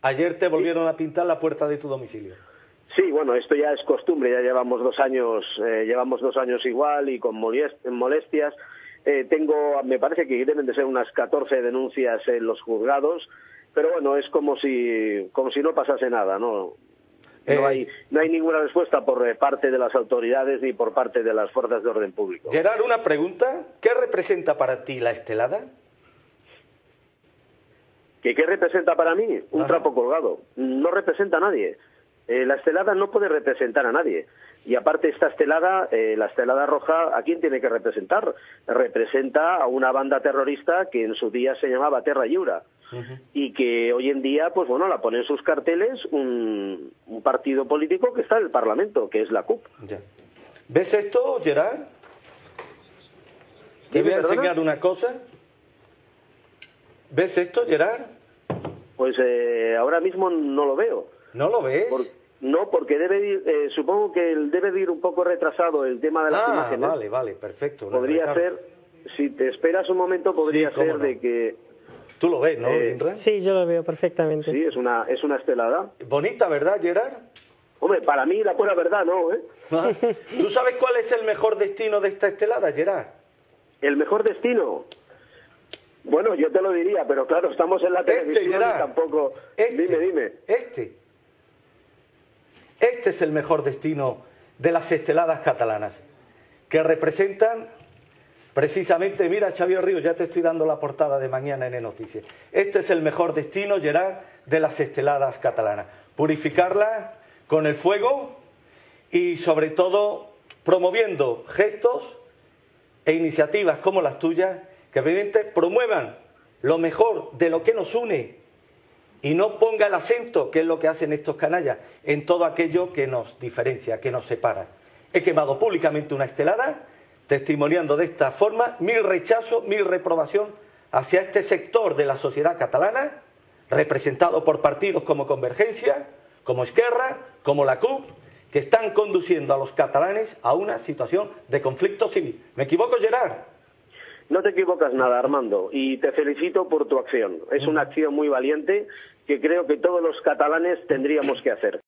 Ayer te volvieron a pintar la puerta de tu domicilio. Sí, bueno, esto ya es costumbre, ya llevamos 2 años igual y con molestias. Me parece que deben de ser unas 14 denuncias en los juzgados, pero bueno, es como si no pasase nada, ¿no? No hay ninguna respuesta por parte de las autoridades ni por parte de las fuerzas de orden público. Gerard, una pregunta. ¿Qué representa para ti la estelada? ¿Qué representa para mí? Un trapo colgado. No representa a nadie. La estelada no puede representar a nadie. Y aparte esta estelada, la estelada roja, ¿a quién tiene que representar? Representa a una banda terrorista que en su día se llamaba Terra Lliure. Y que hoy en día, pues bueno, la pone en sus carteles un partido político que está en el Parlamento, que es la CUP. Ya. ¿Ves esto, Gerard? Te voy a enseñar una cosa. ¿Ves esto, Gerard? Pues ahora mismo no lo veo. ¿No lo ves? No, porque supongo que debe de ir un poco retrasado el tema de las imágenes. Vale, perfecto. Podría ser, si te esperas un momento, podría ser de que... ¿Tú lo ves, no, Inra? Sí, yo lo veo perfectamente. Sí, es una estelada. Bonita, ¿verdad, Gerard? Hombre, para mí la pura verdad, ¿no? ¿Tú sabes cuál es el mejor destino de esta estelada, Gerard? ¿El mejor destino? Bueno, yo te lo diría, pero claro, estamos en la televisión y tampoco... Dime. Este es el mejor destino de las esteladas catalanas, que representan precisamente, mira, Xavier Ríos, ya te estoy dando la portada de mañana en E-Noticias. Este es el mejor destino, Gerard, de las esteladas catalanas. Purificarlas con el fuego y, sobre todo, promoviendo gestos e iniciativas como las tuyas, que evidentemente promuevan lo mejor de lo que nos une y no ponga el acento, que es lo que hacen estos canallas, en todo aquello que nos diferencia, que nos separa. He quemado públicamente una estelada, testimoniando de esta forma mi rechazo, mi reprobación hacia este sector de la sociedad catalana, representado por partidos como Convergencia, como Esquerra, como la CUP, que están conduciendo a los catalanes a una situación de conflicto civil. ¿Me equivoco, Gerard? No te equivocas nada, Armando, y te felicito por tu acción. Es una acción muy valiente que creo que todos los catalanes tendríamos que hacer.